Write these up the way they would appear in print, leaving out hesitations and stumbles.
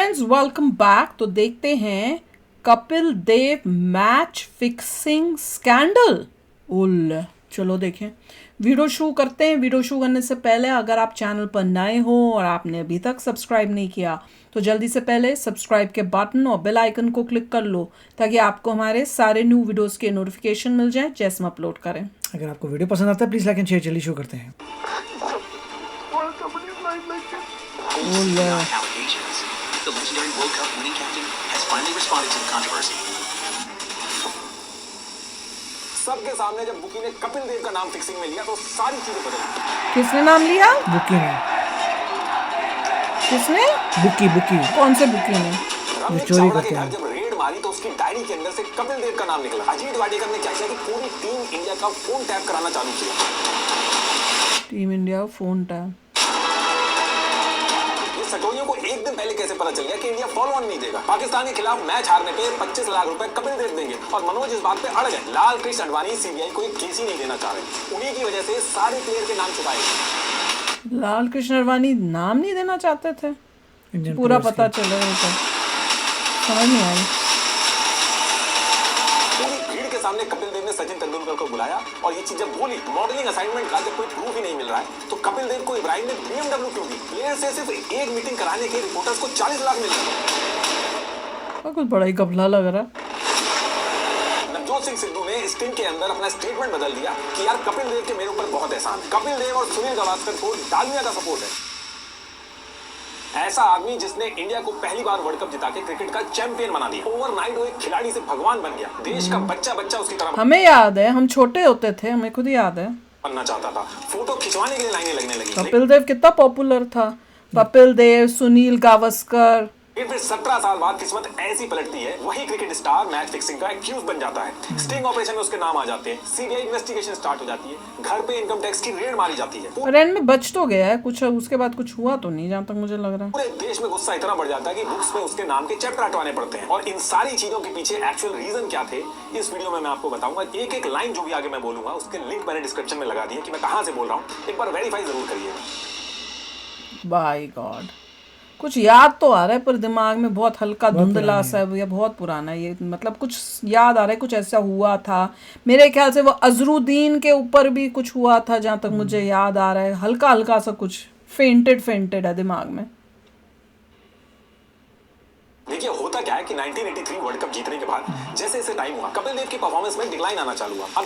Friends welcome back. तो देखते हैं Kapil Dev match fixing scandal. उल चलो देखें। वीडियो शुरू करते हैं। वीडियो शुरू करने से पहले अगर आप चैनल पर नए हो और आपने अभी तक सब्सक्राइब नहीं किया तो जल्दी से पहले सब्सक्राइब के बटन और बेल आइकन को क्लिक कर लो ताकि आपको हमारे सारे न्यू वीडियोस के नोटिफिकेशन मिल जाए जैसे हम अपलोड करें। अगर आपको वीडियो पसंद आता है प्लीज लाइक एंड शेयर। चलिए शुरू करते हैं। The legendary World Cup winning captain has finally responded to the controversy. सबके सामने जब बुकी ने कपिल देव का नाम फिक्सिंग में लिया तो सारी चीजें बदल गई। किसने नाम लिया? बुकी ने। किसने? बुकी। कौन से बुकी ने? चोरी करते हैं। जब रेड मारी तो उसकी डायरी के अंदर से कपिल देव का नाम निकला। अजीत वाडेकर ने क्या किया कि पूरी टीम इंडिया का फोन टैप कराना चालू किया। Team India phone tap. सटोरियों को एक दिन पहले कैसे पता चल गया कि इंडिया फॉलो ऑन नहीं देगा? पाकिस्तान के खिलाफ मैच हारने पे 25 लाख रुपए कपिल देव देंगे और मनोज इस बात पे अड़ गए। लाल कृष्ण अडवाणी सीबीआई को एक केस ही नहीं देना चाह रहे। उन्हीं की वजह से सारे प्लेयर के नाम छुपाए। लाल कृष्ण अडवाणी नाम नहीं देना चाहते थे? पूरा पता चला तो समझ नहीं आई। भीड़ के सामने कपिल देव ने सचिन तेंदुलकर को बुलाया और ये चीज जब बोली मॉडलिंग असाइनमेंट का जब कोई प्रूफ ही नहीं मिल रहा है तो कपिल देव को इब्राहिम ने BMW क्यों दी? प्लेयर से सिर्फ एक मीटिंग कराने के रिपोर्टर्स को 40 लाख मिल गए। कुछ बड़ा ही घपला लग रहा। नवजोत सिंह सिद्धू ने स्टिंग के अंदर अपना स्टेटमेंट बदल दिया कि यार कपिल देव के मेरे ऊपर बहुत एहसान है। कपिल देव और सुनील गावस्कर को डालमिया का सपोर्ट है। ऐसा आदमी जिसने इंडिया को पहली बार वर्ल्ड कप जिता के क्रिकेट का चैंपियन बना दिया। ओवरनाइट वो एक खिलाड़ी से भगवान बन गया। देश का बच्चा उसकी तरह। हमें याद है, हम छोटे होते थे, हमें खुद याद है। बनना चाहता था। फोटो खिंचवाने के लिए लाइनें लगने लगी। कपिल देव कितना पॉपुलर था। कपिल देव, सुनील गावस्कर। फिर 17 साल बाद किस्मत ऐसी पलटती है, वही क्रिकेट स्टार मैच फिक्सिंग का एक्यूज बन जाता है। स्टिंग ऑपरेशन में उसके नाम आ जाते हैं। सीबीआई इन्वेस्टिगेशन स्टार्ट हो जाती है। घर पे इनकम टैक्स की रेड मारी जाती है। और एंड में बच तो गया है कुछ, उसके बाद कुछ हुआ तो नहीं जहाँ तक मुझे लग रहा है। पूरे देश में गुस्सा इतना बढ़ जाता है कि बुक्स में उसके नाम के चैप्टर हटवाने पड़ते हैं। और इन सारी चीजों के पीछे एक्चुअल रीजन क्या थे इस वीडियो में मैं आपको बताऊंगा। एक एक लाइन जो भी आगे मैं बोलूंगा उसके लिंक मैंने डिस्क्रिप्शन में लगा दिए कि मैं कहां से बोल रहा हूं। एक बार वेरीफाई जरूर करिएगा। बाय गॉड, कुछ याद तो आ रहा है पर दिमाग में बहुत हल्का धुंधला सा है। बहुत पुराना है ये, मतलब कुछ याद आ रहा है कुछ ऐसा हुआ था। मेरे ख्याल से वो अजरुद्दीन के ऊपर भी कुछ हुआ था जहाँ तक मुझे याद आ रहा है। हल्का हल्का सा कुछ फेंटेड है दिमाग में। देखिए होता क्या है कि 1983 वर्ल्ड कप जीतने के बाद जैसे जैसे टाइम हुआ कपिल देव की परफॉर्मेंस में डिक्लाइन आना चालू हुआ। अब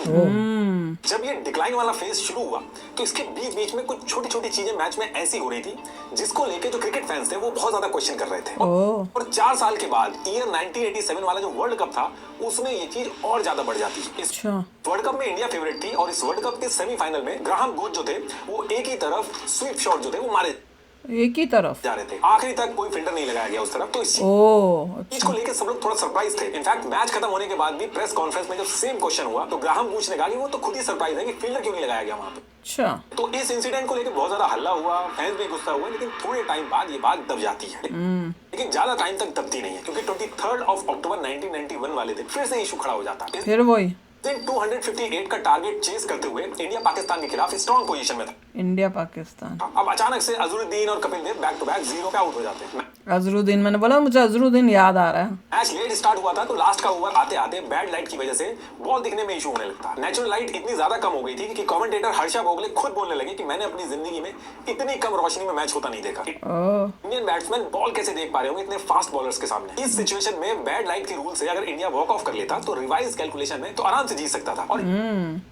जब ये डिक्लाइन वाला फेज शुरू हुआ तो इसके बीच बीच में कुछ छोटी छोटी चीजें मैच में ऐसी हो रही थी जिसको लेके जो क्रिकेट फैंस थे वो बहुत ज्यादा क्वेश्चन कर रहे थे। और 4 साल के बाद ईयर 1987 वाला जो वर्ल्ड कप था उसमें ये चीज और ज्यादा बढ़ जाती है। इस वर्ल्ड कप में इंडिया फेवरेट थी और इस वर्ल्ड कप के सेमीफाइनल में ग्राहम गोच जो थे वो एक ही तरफ स्वीप शॉट जो थे वो मारे एक ही तरफ जा रहे थे। आखिरी तक कोई फिल्टर नहीं लगाया गया उस तरफ। तो इस चीज को लेकर सब लोग थोड़ा सरप्राइज थे। इनफैक्ट मैच खत्म होने के बाद भी प्रेस कॉन्फ्रेंस में जब सेम क्वेश्चन हुआ तो ग्राहम बूच ने कहा कि वो तो खुद ही सरप्राइज है कि फिल्टर क्यों नहीं लगाया गया वहां पे। अच्छा, तो इस इंसिडेंट को लेकर बहुत ज्यादा हल्ला हुआ, फैंस भी गुस्सा हुए, लेकिन थोड़े टाइम बाद ये बात दब जाती है। लेकिन ज्यादा टाइम तक दबती नहीं है क्योंकि 23 अक्टूबर 1991 वाले दिन फिर से इशू खड़ा हो जाता है। फिर वही 258 का टारगेट चेस करते हुए इंडिया पाकिस्तान के खिलाफ स्ट्रॉन्ग पोजीशन में था। इंडिया पाकिस्तान। अब अचानक से अजरुद्दीन और Kapil Dev back to back 0 पे आउट हो जाते हैं। अजरुद्दीन, मैंने बोला मुझे अजरुद्दीन याद आ रहा है। मैच लेट स्टार्ट हुआ था तो लास्ट का ओवर आते आते बैड लाइट की वजह से बॉल दिखने में इशू होने लगता। नेचुरल लाइट इतनी ज्यादा कम हो गई थी कि कमेंटेटर हर्षा भोगले खुद बोलने लगे कि मैंने अपनी जिंदगी में इतनी कम रोशनी में मैच होता नहीं देखा। इंडियन बैट्समैन बॉल कैसे देख पा रहे होंगे इतने फास्ट बॉलर्स के सामने। इस सिचुएशन में बैड लाइट के रूल से अगर इंडिया वॉक ऑफ कर लेता तो रिवाइज कैलकुलेशन में तो आराम से जीत सकता था। और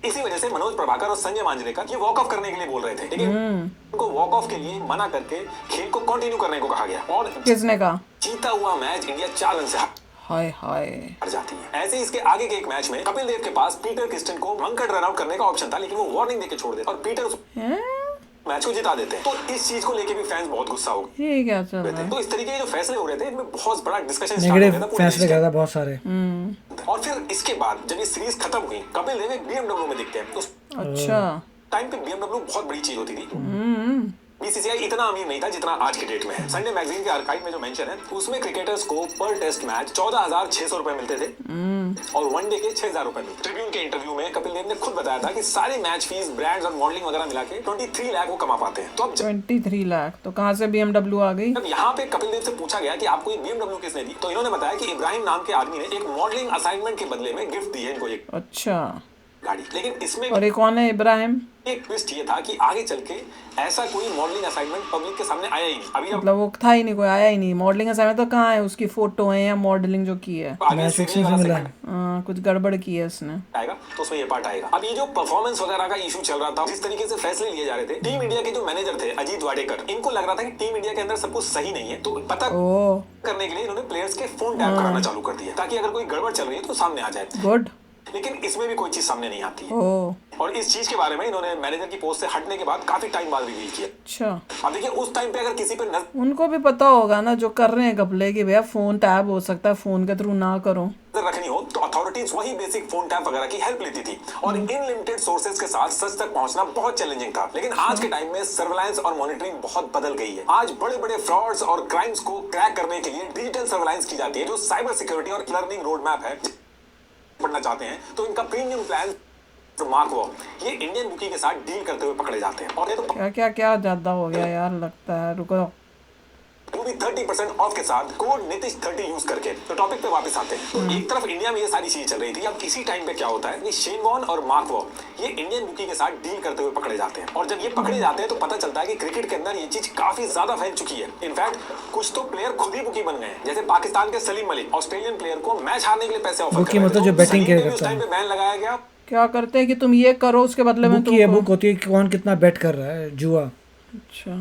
इसी वजह से मनोज प्रभाकर और संजय मांजरेकर ये वॉक ऑफ करने के लिए बोल रहे थे, लेकिन उनको वॉक ऑफ के लिए मना करके खेल को कंटिन्यू करने को कहा गया। और किसने कहा? जीता हुआ मैच इंडिया 4 रन से हार जाती है। ऐसे इसके आगे के एक मैच में कपिल देव के पास पीटर क्रिस्टन को वंकट रन आउट करने का ऑप्शन था, लेकिन वो वार्निंग देके छोड़ देते और पीटर मैच को जिता देते हैं। तो इस चीज को लेके भी फैंस बहुत गुस्सा हो गए। क्या चल रहा है? तो इस तरीके के जो फैसले हो रहे थे इनमें बहुत बड़ा डिस्कशन स्टार्ट हो गया था। फैसले किया था बहुत सारे। और फिर इसके बाद जब ये सीरीज खत्म हुई कपिल देव एक BMW में दिखते हैं। उस अच्छा, टाइम पे BMW बहुत बड़ी चीज होती थी। बीसीसीआई इतना अमीर नहीं था जितना आज के डेट में है। संडे मैगजीन के आर्काइव में जो मेंशन है उसमें क्रिकेटर्स को पर टेस्ट मैच 14,600 रुपए मिलते थे और वनडे के 6,000 रुपए मिलते। ट्रिब्यून के इंटरव्यू में कपिल देव ने खुद बताया था कि सारे मैच फीस, ब्रांड्स और मॉडलिंग वगैरह मिला के 23 लाख वो कमा पाते हैं। तो अब 23 लाख तो कहाँ से BMW आ गई? जब यहाँ पे कपिल देव से पूछा गया कि आपको एक BMW किसने दी, तो इन्होंने बताया कि इब्राहिम नाम के आदमी ने एक मॉडलिंग असाइनमेंट के बदले में गिफ्ट दी है इनको एक अच्छा, गाड़ी। लेकिन इसमें और ये कौन है इब्राहिम? एक ट्विस्ट ये था कि आगे चल के ऐसा कोई मॉडलिंग असाइनमेंट पब्लिक के सामने आया ही नहीं। अभी अब मतलब वो था ही नहीं, कोई आया ही नहीं। मॉडलिंग असाइनमेंट तो कहाँ है? उसकी फोटो है या मॉडलिंग जो की है? आगे मैच सीरीज फिक्सिंग से वाला मिला segment है। कुछ गड़बड़ की है इसने। आएगा तो उसमें ये पार्ट आएगा। अब ये जो परफॉर्मेंस वगैरह का इशू चल रहा था, जिस तरीके से फैसले लिए जा रहे थे, टीम इंडिया के जो मैनेजर थे अजीत वाडेकर, इनको लग रहा था कि टीम इंडिया के अंदर सब कुछ सही नहीं है, तो पता ओ करने के लिए इन्होंने प्लेयर्स के फोन टैप कराना चालू कर दिया ताकि अगर कोई गड़बड़ चल रही है तो सामने आ जाए। गुड। लेकिन इसमें भी कोई चीज सामने नहीं आती है ओ और इस चीज के बारे में इन्होंने मैनेजर की पोस्ट से हटने के बाद काफी टाइम बाद रिवील किया। अच्छा, अब देखिए उस टाइम पे अगर किसी पे उनको भी पता होगा ना जो कर रहे हैं कपले की, भैया फोन टैब हो सकता है, फोन के थ्रू ना करो। नजर रखनी हो तो अथॉरिटीज वही बेसिक फोन टैप वगैरह की हेल्प लेती थी और इन लिमिटेड सोर्सेज के साथ सच तक पहुंचना बहुत चैलेंजिंग था। लेकिन आज के टाइम में सर्विलांस और मॉनिटरिंग बहुत बदल गई है। आज बड़े बड़े फ्रॉड्स और क्राइम्स को क्रैक करने के लिए डिजिटल सर्विलांस की जाती है, जो साइबर सिक्योरिटी और लर्निंग रोड मैप है। पढ़ना चाहते हैं तो इनका प्रीमियम प्लान मार्क वो ये इंडियन बुकी के साथ डील करते हुए पकड़े जाते हैं। और ये तो क्या क्या क्या ज्यादा हो गया यार, लगता है। रुको, वो भी 30% ऑफ के साथ कोड नीतिश 30 यूज करके। तो टॉपिक पे वापस आते हैं। तो एक तरफ इंडिया में ये सारी चीजें चल रही थी। अब इसी टाइम पे क्या होता है कि शेन वॉर्न और मार्क वो ये इंडियन बुकी के साथ डील करते हुए पकड़े जाते हैं। और जब ये पकड़े जाते हैं तो पता चलता है कि क्रिकेट के अंदर ये चीज काफी ज्यादा फैल चुकी है। इनफैक्ट कुछ तो प्लेयर खुद ही बुकी बन गए हैं। जैसे पाकिस्तान के सलीम मलिक ऑस्ट्रेलियन प्लेयर को मैच हारने के लिए पैसे ऑफर बुकी मतलब जो बैटिंग के करता है। टाइम पे बैन लगाया गया। क्या करते हैं कि तुम ये करो, उसके बदले में बुक की है, तुमको। बुक होती है कि कौन कितना बैट कर रहा है, जुआ। अच्छा,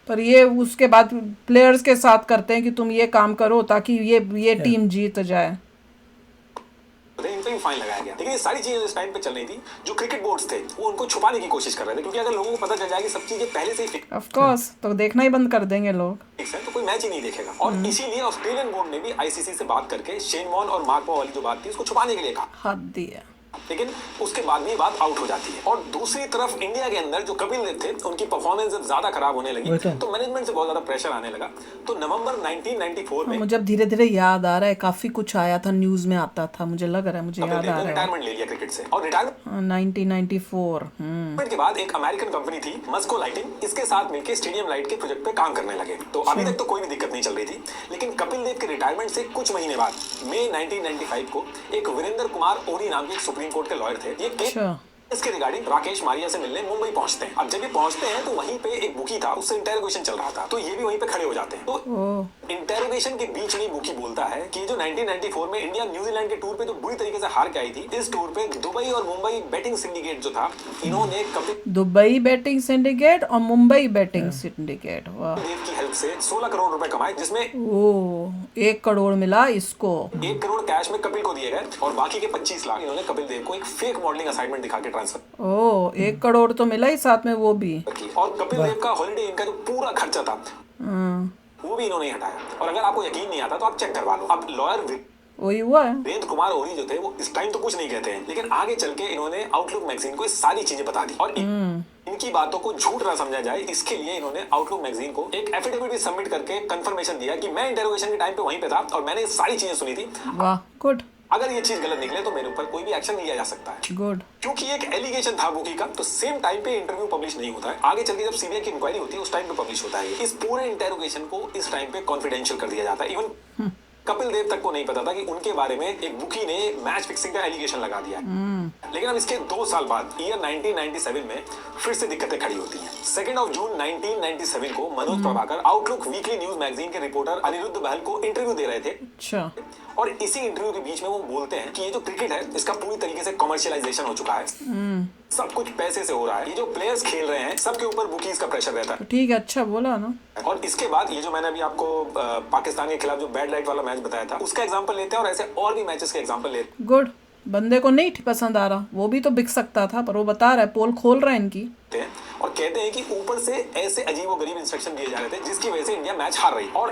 पर ये उसके बाद प्लेयर्स के साथ करते हैं कि तुम ये काम करो ताकि ये टीम जीत जाए। इन पे भी फाइन लगाया गया। लेकिन ये सारी चीजें इस टाइम पे चल रही थी, जो क्रिकेट बोर्ड्स थे वो उनको छुपाने की कोशिश कर रहे थे, क्योंकि अगर लोगों को पता चल जाए कि सब चीजें पहले से ही ऑफ कोर्स, तो देखना ही बंद कर देंगे लोग। फिक्स है तो कोई मैच ही नहीं देखेगा। और इसीलिए ऑस्ट्रेलियन बोर्ड ने भी आईसीसी से बात करके शेन वॉर्न और मार्क वॉ वाली जो बात थी उसको छुपाने के लिए कहा। हद दिया। लेकिन उसके बाद भी बात आउट हो जाती है। और दूसरी तरफ इंडिया के अंदर जो कपिल देव थे उनकी परफॉर्मेंस जब ज्यादा खराब होने लगी तो मैनेजमेंट से बहुत ज्यादा प्रेशर आने लगा। तो नवंबर 1994 में मुझे अब धीरे धीरे याद आ रहा है, काफी कुछ आया था, न्यूज में आता था, मुझे लग रहा है, मुझे याद आ रहा है। रिटायरमेंट ले लिया क्रिकेट से। और रिटायरमेंट 1994। के बाद एक अमेरिकन कंपनी थी मस्को लाइटिंग, इसके साथ मिलकर स्टेडियम लाइट के प्रोजेक्ट पे काम करने लगे। तो अभी तक तो कोई भी दिक्कत नहीं चल रही थी। लेकिन कपिल देव के रिटायरमेंट से कुछ महीने बाद मई 1995 को एक वीरेंद्र कुमार ओरी नाम के सुप्रीम कोर्ट के लॉयर थे, ये अच्छा, इसके रिगार्डिंग राकेश मारिया से मिलने मुंबई पहुंचते हैं। अब जब ये पहुंचते हैं तो वहीं पे एक बुकी था, उससे इंटेरोगेशन चल रहा था, तो ये भी वहीं पे खड़े हो जाते हैं। तो इंटेरोगेशन के बीच में बुकी बोलता है कि जो 1994 में इंडिया न्यूजीलैंड के टूर पे जो बुरी तरीके से हार के आई थी, इस टूर पे दुबई और मुंबई बैटिंग सिंडिकेट जो था, इन्होंने कपिल दुबई बैटिंग सिंडिकेट और मुंबई बैटिंग सिंडिकेट, वाह। देव की हेल्प से 16 करोड़ रुपए कमाए, जिसमें ओ 1 करोड़ मिला इसको। 1 करोड़ कैश में कपिल को दिए गए और बाकी के 25 लाख इन्होंने कपिल देव को एक फेक मॉडलिंग असाइनमेंट दिखा के ट्रांसफर ओ 1 करोड़ तो मिला ही, साथ में वो भी। की। और कपिल देव का हॉलिडे इनका जो पूरा खर्चा था वो भी इन्होंने हटाया। और अगर आपको यकीन नहीं आता तो आप चेक करवा लो। अब लॉयर वही हुआ है। वीरेंद्र कुमार ओरी जो थे वो इस टाइम तो कुछ नहीं कहते हैं, लेकिन आगे चल के इन्होंने आउटलुक मैगजीन को ये सारी चीजें बता दी। और इनकी बातों को झूठ ना समझा जाए, इसके लिए इन्होंने आउटलुक मैगजीन को एक एफिडेविट भी सबमिट करके कंफर्मेशन दिया कि मैं इंटरोगेशन के टाइम पे वहीं पे था और मैंने ये सारी चीजें सुनी थी। वाह, गुड अगर ये चीज गलत निकले तो मेरे ऊपर कोई भी एक्शन लिया जा सकता है। गुड। क्योंकि एक एलिगेशन था बुकी का, तो सेम टाइम पे इंटरव्यू पब्लिश नहीं होता है। आगे चल के जब सीबीआई की इंक्वायरी होती है उस टाइम पे पब्लिश होता है। इस पूरे इंटेरोगेशन को इस टाइम पे कॉन्फिडेंशियल कर दिया जाता है। इवन कपिल देव तक को नहीं पता था कि उनके बारे में एक बुकी ने मैच फिक्सिंग का एलिगेशन लगा दिया है। लेकिन अब इसके 2 साल बाद ईयर 1997 में फिर से दिक्कतें खड़ी होती हैं। 2 जून 1997 को Manoj Prabhakar outlook weekly news magazine के रिपोर्टर अनिरुद्ध बहल को इंटरव्यू दे रहे थे। अच्छा, और इसी इंटरव्यू के बीच में वो बोलते हैं कि ये जो क्रिकेट है इसका पूरी तरीके से कमर्शियलाइजेशन हो चुका है, सब कुछ पैसे से हो रहा है, ये जो प्लेयर्स खेल रहे हैं सबके ऊपर बुकीज का प्रेशर रहता है। ठीक है, अच्छा बोला ना। और इसके बाद ये जो मैंने अभी आपको पाकिस्तान के खिलाफ जो बैड लाइट वाला मैच बताया था उसका एग्जांपल लेते हैं और ऐसे और भी मैचेस के एग्जांपल लेते गुड। बंदे को नहीं पसंद आ रहा, वो भी तो बिक सकता था, पर वो बता रहा है, पोल खोल रहा है इनकी। हैं और कहते हैं कि ऊपर से ऐसे अजीबोगरीब इंस्ट्रक्शन दिए जा रहे थे जिसकी वजह से इंडिया मैच हार रही। और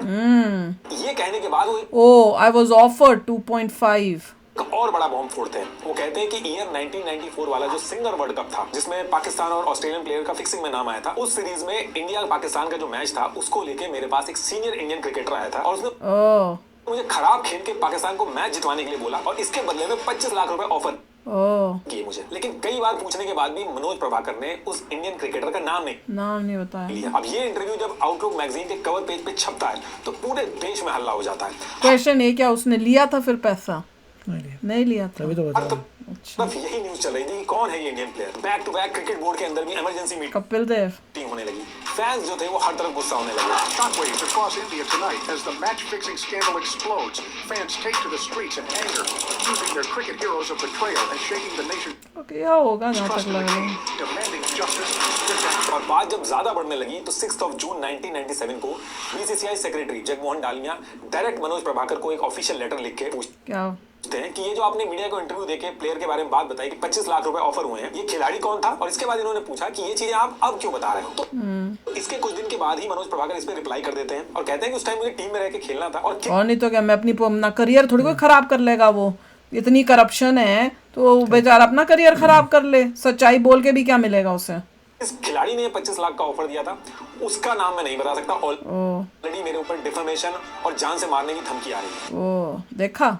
ये कहने के बाद वो ओ आई वाज ऑफर्ड 2.5 एक और बड़ा बॉम्ब फोड़ते हैं। वो कहते हैं कि ईयर 1994 वाला जो सिंगर वर्ल्ड कप था, जिसमें पाकिस्तान और ऑस्ट्रेलियन प्लेयर का फिक्सिंग में नाम आया था, उस सीरीज में इंडिया पाकिस्तान का जो मैच था, उसको लेके मेरे पास एक सीनियर इंडियन क्रिकेटर आया था और उसने ओ मुझे खराब खेल के पाकिस्तान को मैच जितवाने के लिए बोला और इसके बदले में 25 लाख रुपए ऑफर ओ किए मुझे। लेकिन कई बार पूछने के बाद भी मनोज प्रभाकर ने उस इंडियन क्रिकेटर का नाम नहीं बताया। लिया। अब ये इंटरव्यू जब आउटलुक मैगजीन के कवर पेज पे छपता है तो पूरे देश में हल्ला हो जाता है। क्वेश्चन ये, क्या उसने लिया था फिर पैसा? नहीं लिया था। तभी तो बता रहा हूँ। अच्छा, तब यही न्यूज चल रही थी कि कौन है ये Indian player. Back to back cricket board के अंदर भी इमरजेंसी कपिल देव मीटिंग होने लगी। फैंस जो थे वो हर तरफ गुस्सा होने लगे। Shockwaves across India tonight as the match-fixing scandal explodes. Fans take to the streets in anger, accusing their cricket heroes of betrayal and shaking the nation. क्या होगा जहाँ Trust तक in the लग रहा game, है। demanding justice. Strict और बात जब ज्यादा बढ़ने लगी तो 6 जून 1997 को BCCI secretary Jagmohan Dalmiya direct Manoj Prabhakar को एक ऑफिशियल लेटर लिख के क्या पूछते हैं कि ये जो आपने मीडिया को इंटरव्यू देके प्लेयर के बारे में बात बताई कि 25 लाख रुपए ऑफर हुए हैं, ये खिलाड़ी कौन था? और इसके बाद इन्होंने पूछा कि ये चीजें आप अब क्यों बता रहे हो? तो इसके कुछ दिन के बाद ही मनोज प्रभाकर इस पे रिप्लाई कर देते हैं और कहते हैं कि उस टाइम मुझे टीम में रह के खेलना था और और नहीं तो क्या, मैं अपना करियर थोड़ी कोई खराब कर लेगा। वो इतनी करप्शन है तो बेचारा अपना करियर खराब कर ले। सच्चाई बोल के भी क्या मिलेगा उसे? इस खिलाड़ी ने 25 लाख का ऑफर दिया था, उसका नाम मैं नहीं बता सकता। ऑलरेडी मेरे ऊपर डिफेमेशन और जान से मारने की धमकी आ रही है। ओ देखा।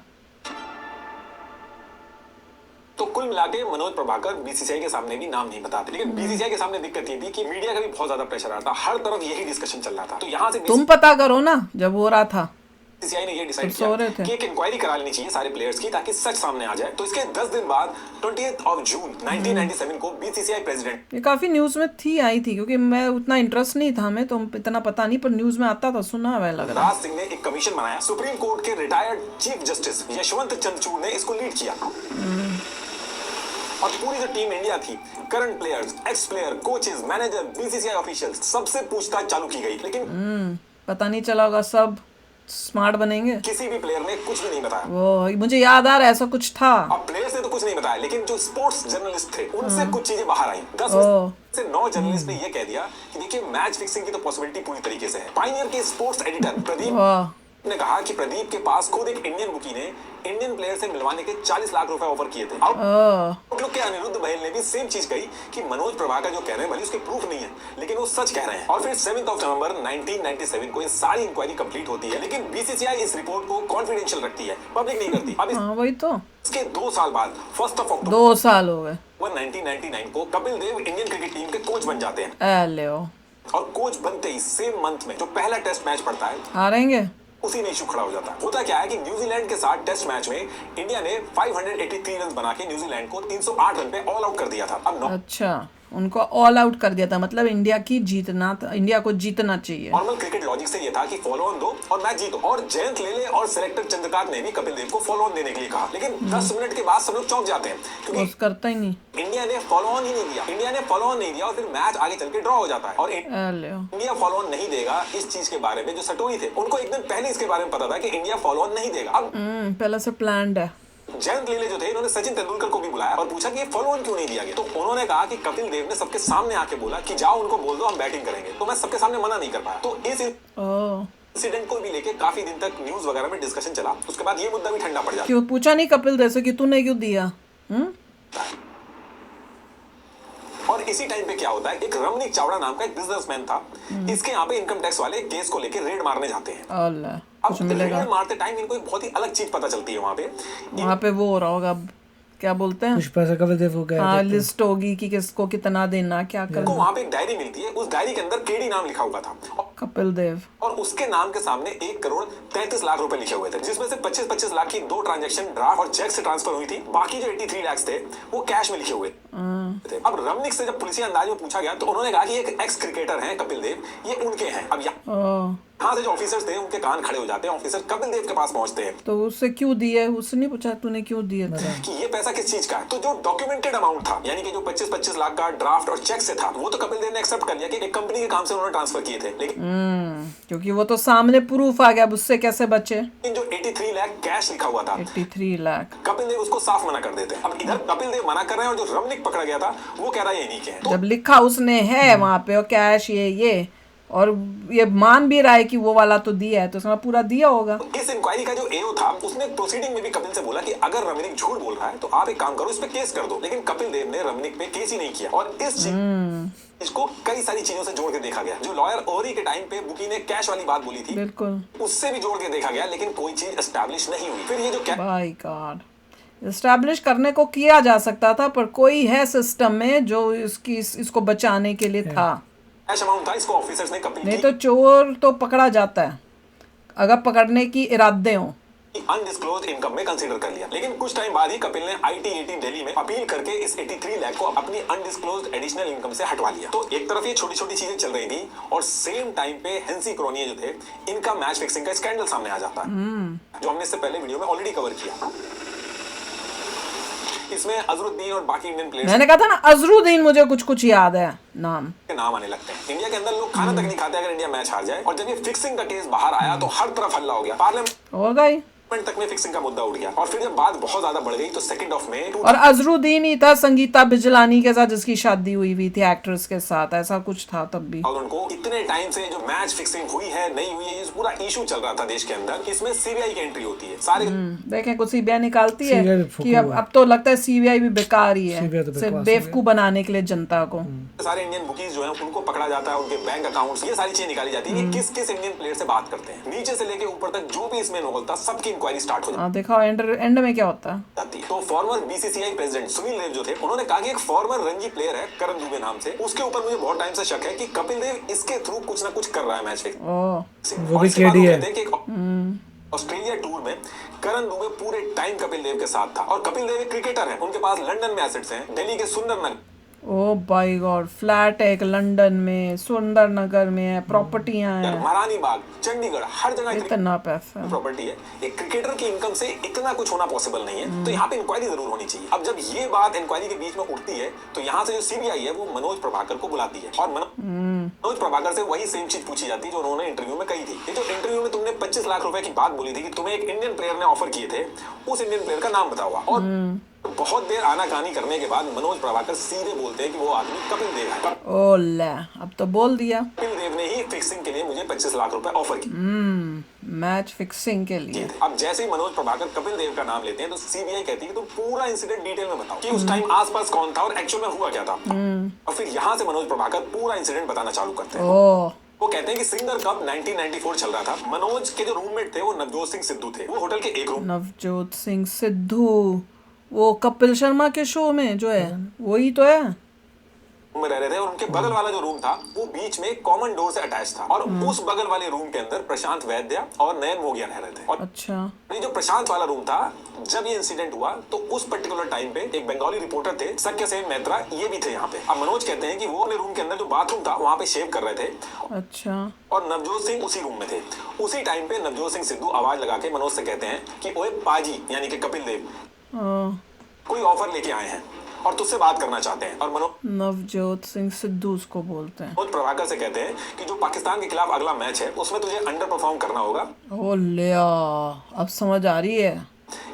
तो कुल मिला के मनोज प्रभाकर बीसीसीआई के सामने भी नाम नहीं बताते। लेकिन बीसीसीआई के सामने दिक्कत ये थी कि मीडिया का भी बहुत ज्यादा प्रेशर आता, हर तरफ यही डिस्कशन चल रहा था। तो यहाँ से तुम पता करो ना, जब हो रहा था बीसीसीआई ने ये डिसाइड सो रहे किया थे। कि एक इंक्वायरी करा लेनी चाहिए सारे प्लेयर्स की ताकि सच सामने आ जाए। तो इसके 10 दिन बाद 20 जून 1997 को बीसीसीआई प्रेसिडेंट, ये काफी न्यूज में आई थी क्योंकि मैं उतना इंटरेस्ट नहीं था, हमें तो इतना पता नहीं, पर न्यूज में आता था, सुना हुआ लग रहा। राज सिंह ने एक कमीशन बनाया। सुप्रीम कोर्ट के retired chief justice Yashwant Chandrachud ने इसको लीड किया और पूरी जो टीम इंडिया थी, current players, x player, coaches, manager, BCCI officials, सबसे पूछताछ चालू की गई। लेकिन पता नहीं चला होगा, सब स्मार्ट बनेंगे। किसी भी प्लेयर ने कुछ भी नहीं बताया। वो मुझे याद आ रहा है, ऐसा कुछ था। अब प्लेयर्स ने तो कुछ नहीं बताया, लेकिन जो स्पोर्ट्स जर्नलिस्ट थे उनसे कुछ चीजें बाहर आई। 10 में से 9 जर्नलिस्ट ने ये कह दिया कि देखिए मैच फिक्सिंग की तो पॉसिबिलिटी पूरी तरीके से है। पायनियर के स्पोर्ट्स एडिटर प्रदीप ने कहा कि प्रदीप के पास खुद एक इंडियन बुकी ने इंडियन प्लेयर से मिलवाने के 40 लाख रुपए ऑफर किए थे। आउटलुक के अनिरुद्ध बहेल ने भी सेम चीज कही कि मनोज प्रभाकर जो कह रहे हैं भले उसके प्रूफ नहीं है, लेकिन वो सच कह रहे हैं। और फिर 7 नवंबर 1997 को ये सारी इंक्वायरी कंप्लीट होती है, लेकिन बीसीसीआई इस रिपोर्ट को कॉन्फिडेंशियल रखती है, पब्लिक नहीं करती। अब वही तो इसके 2 साल बाद 1 अक्टूबर 2 साल हो गए 1999 को Kapil Dev Indian cricket team के कोच बन जाते हैं। और कोच बनते ही सेम मंथ में जो पहला टेस्ट मैच पड़ता है हारेंगे, उसी में इशू खड़ा हो जाता है। होता क्या है कि न्यूजीलैंड के साथ टेस्ट मैच में इंडिया ने 583 रन बना के न्यूजीलैंड को 308 रन पे ऑल आउट कर दिया था। अब अच्छा, उनको ऑल आउट कर दिया था, मतलब इंडिया को जीतना चाहिए। नॉर्मल क्रिकेट लॉजिक से ये था कि फॉलो ऑन दो और मैच जीतो। और जयंत लेले और सिलेक्टर चंद्रकांत ने भी कपिल देव को फॉलो ऑन देने के लिए कहा, लेकिन 10 मिनट के बाद सब लोग चौंक जाते हैं क्योंकि करता ही नहीं। इंडिया ने फॉलो ऑन ही नहीं दिया। इंडिया ने फॉलो ऑन नहीं दिया और फिर मैच आगे चल के ड्रॉ हो जाता है। और इंडिया फॉलो ऑन नहीं देगा, इस चीज के बारे में जो सटोरी थे उनको एक दिन पहले इसके बारे में पता था कि इंडिया फॉलो ऑन नहीं देगा। अब पहले से प्लान्ड है। जयंत लीले जो थे, इन्होंने सचिन तेंदुलकर को भी बुलाया और पूछा कि ये फॉलो ऑन क्यों नहीं दिया गया। तो उन्होंने कहा कि कपिल देव ने सबके सामने आके बोला कि जाओ उनको बोल दो हम बैटिंग करेंगे। तो मैं सबके सामने मना नहीं कर पाया। तो इस इंसिडेंट को भी लेके काफी दिन तक न्यूज वगैरह में डिस्कशन चला। उसके बाद ये मुद्दा भी ठंडा पड़ जाता। क्यों पूछा नहीं कपिल देव से कि तूने क्यों दिया? और इसी टाइम पे क्या होता है, एक रमनीक चावड़ा नाम का एक बिजनेसमैन था, इसके यहाँ पे इनकम टैक्स वाले केस को लेके रेड मारने जाते हैं। अब रेड मारते टाइम इनको एक बहुत ही अलग चीज पता चलती है। वहाँ पे वो हो रहा होगा, क्या बोलते हैं, कुछ पैसा कपिल देव को गया। हाँ, लिस्ट होगी कि किसको कितना देना, क्या करना। वहाँ पे एक डायरी मिलती है, उस डायरी के अंदर केडी नाम लिखा हुआ था, कपिल देव, और उसके नाम के सामने 1 करोड़ 33 लाख रुपए लिखे हुए थे, जिसमें से 25-25 लाख की 2 ट्रांजैक्शन ड्राफ्ट और चेक से ट्रांसफर हुई थी। बाकी जो 83 लाख थे वो कैश में लिखे हुए थे। अब रमनिक से जब पुलिसिया अंदाज में पूछा गया तो उन्होंने कहा कि एक एक्स क्रिकेटर हैं कपिल देव, ये उनके हैं। अब यहाँ से जो ऑफिसर्स थे उनके कान खड़े हो जाते हैं। ऑफिसर कपिल देव के पास पहुंचते हैं तो उससे क्यों दिए, उससे नहीं पूछा तूने क्यों दिए कि ये पैसा किस चीज का है। तो जो डॉक्यूमेंटेड अमाउंट था, यानी कि जो 25-25 लाख का ड्राफ्ट और चेक से था, वो तो कपिल देव ने एक्सेप्ट कर लिया कि एक कंपनी के काम से उन्होंने ट्रांसफर किए थे। लेकिन क्योंकि वो तो सामने प्रूफ आ गया, उससे कैसे बचे। जो 83 लाख कैश लिखा हुआ था, 83 लाख, कपिल देव उसको साफ मना कर देते हैं। अब इधर कपिल देव मना कर रहे हैं और जो रमनिक पकड़ा गया था वो कह रहा है ये नहीं के। जब लिखा उसने है वहां पे और कैश ये और ये मान भी रहा है कि वो वाला तो दिया है, तो उसने पूरा दिया होगा। इस इंक्वायरी का जो एओ था उसने प्रोसीडिंग में भी कपिल से बोला कि अगर रमनिक झूठ बोल रहा है तो आप एक काम करो, इस पे केस कर दो। लेकिन कपिल देव ने रमनिक पे केस ही नहीं किया और इस इसको कई सारी चीजों से जोड़ के देखा गया। जो लॉयर ओरी के टाइम पे बुकी ने कैश वाली बात बोली थी, बिल्कुल उससे भी जोड़ के देखा गया, लेकिन कोई चीज एस्टैब्लिश नहीं हुई। फिर ये जो बाय गॉड, एस्टैब्लिश करने को किया जा सकता था, पर कोई है सिस्टम में जो इसको बचाने के लिए था। कैश अमाउंट था, इसको ऑफिसर्स ने कपिल नहीं तो चोर तो पकड़ा जाता है अगर पकड़ने की इरादे हो। अनडिस्क्लोज इनकम में कंसीडर कर लिया। लेकिन कुछ टाइम बाद ही कपिल ने ITAT दिल्ली में अपील करके इस 83 लाख को अपनी अनडिस्क्लोज एडिशनल इनकम से हटवा लिया। तो एक तरफ ये छोटी छोटी चीजें चल रही थी और सेम टाइम पे हेंसी क्रोनिया जो थे, इनका मैच फिक्सिंग का स्कैंडल सामने आ जाता है, जो हमने इससे पहले वीडियो में ऑलरेडी कवर किया। इसमें अजरुद्दीन और बाकी इंडियन प्लेयर्स, मैंने कहा था ना अजरुद्दीन, मुझे कुछ कुछ याद है नाम के नाम आने लगते हैं। इंडिया के अंदर लोग खाना तक नहीं खाते अगर इंडिया मैच हार जाए। और जब ये फिक्सिंग का केस बाहर आया तो हर तरफ हल्ला हो गया, पार्लियामेंट होगा ही। तक में फिक्सिंग का मुद्दा उठ गया। और फिर जब बात बहुत ज्यादा बढ़ गई तो 2 मई और अजरुद्दीन ही था संगीता बिजलानी के साथ जिसकी शादी हुई थी एक्ट्रेस के साथ, ऐसा कुछ था तब भी। उनको इतने टाइम से जो मैच फिक्सिंग हुई है नहीं हुई है, ये पूरा इशू चल रहा था देश के अंदर कि इसमें सीबीआई की एंट्री होती है। सारे देखें कुछ सीबीआई निकालती है CBI भी कि अब तो लगता है सीबीआई भी बेकार ही है, CBI तो सिर्फ बकवास बेवकूफ बनाने के लिए जनता को। सारे इंडियन बुकीज जो है उनको पकड़ा जाता है, उनके बैंक अकाउंट्स, ये सारी चीजें निकाली जाती है कि किस किस इंडियन प्लेयर से बात करते हैं। नीचे से लेके ऊपर तक जो भी इसमें इन्वॉल्व था सबकी इंक्वायरी स्टार्ट हो देखा एंड में क्या होता है। जाती है। तो फॉर्मर बीसीसीआई प्रेसिडेंट सुनील देव जो थे, उन्होंने कहा कि एक फॉर्मर रणजी प्लेयर है करण दुबे नाम से, उसके ऊपर मुझे बहुत टाइम से शक है कि कपिल देव इसके थ्रू कुछ ना कुछ कर रहा है मैच फिक्सिंग। वो भी KD है। ऑस्ट्रेलिया टूर में करण दुबे पूरे टाइम कपिल देव के साथ था और कपिल देव एक क्रिकेटर है, उनके पास लंदन में एसेट्स हैं, दिल्ली के सुंदरनगर, ओ बाय गॉड, फ्लैट है एक लंदन में, सुंदर नगर में है, प्रॉपर्टियां हैं, महारानी बाग, चंडीगढ़, हर जगह इतना पैसा प्रॉपर्टी है। एक क्रिकेटर की इनकम से इतना कुछ होना पॉसिबल नहीं है, तो यहाँ पे इंक्वायरी जरूर होनी चाहिए। अब जब ये बात इंक्वायरी के बीच में उठती है तो यहाँ से जो सीबीआई है वो मनोज प्रभाकर को बुलाती है और मनोज प्रभाकर से वही सेम चीज पूछी जाती है जो उन्होंने इंटरव्यू में कही थी। ये जो इंटरव्यू में तुमने 25 लाख रुपए की बात बोली थी कि तुम्हें एक इंडियन प्लेयर ने ऑफर किए थे, उस इंडियन प्लेयर का नाम बताओ। और बहुत देर आनाकानी करने के बाद मनोज प्रभाकर सीधे बोलते हैं कि वो आदमी कपिल देव है। ओ ले, अब तो बोल दिया, कपिल देव ने ही फिक्सिंग के लिए मुझे 25 लाख रुपए ऑफर किए, मैच फिक्सिंग के लिए। अब जैसे ही मनोज प्रभाकर कपिल देव का नाम लेते हैं तो सीबीआई कहती है कि तुम पूरा इंसिडेंट डिटेल में बताओ कि उस टाइम आसपास कौन था और एक्चुअल में हुआ क्या था। और फिर यहाँ से मनोज प्रभाकर पूरा इंसिडेंट बताना चालू करते हैं। वो कहते हैं कि सिंगर कप 1994 चल रहा था। मनोज के जो रूममेट थे वो नवजोत सिंह सिद्धू थे। वो होटल के एक रूम नवजोत सिंह सिद्धू, वो कपिल शर्मा के शो में जो है वही तो है, में रह रहे थे। और उनके बगल वाला जो रूम था वो बीच में कॉमन डोर से अटैच था और उस बगल वाले रूम के अंदर प्रशांत वैद्य और नयन मोगिया रह रहे थे। और अच्छा, ये जो प्रशांत वाला रूम था, जब ये इंसिडेंट हुआ तो उस पर्टिकुलर टाइम पे एक बंगाली रिपोर्टर थे सत्य सेन मैत्रा, ये भी थे यहाँ पे। अब मनोज कहते हैं कि वो अपने रूम के अंदर जो बाथरूम था वहाँ पे शेव कर रहे थे। अच्छा, और नवजोत सिंह उसी रूम में थे। उसी टाइम पे नवजोत सिंह सिद्धू आवाज लगा के मनोज से कहते हैं कि ओए पाजी, यानी कि कपिल देव कोई ऑफर लेके आए हैं और तुझसे बात करना चाहते हैं। और नवजोत सिंह सिद्धू उसको बोलते हैं। मनोज प्रभाकर से कहते हैं कि जो पाकिस्तान के खिलाफ अगला मैच है उसमें तुझे अंडर परफॉर्म करना होगा। ओ लिया, अब समझ आ रही है।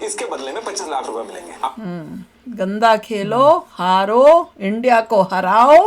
इसके बदले में 25 लाख रुपए मिलेंगे। गंदा खेलो, हारो, इंडिया को हराओ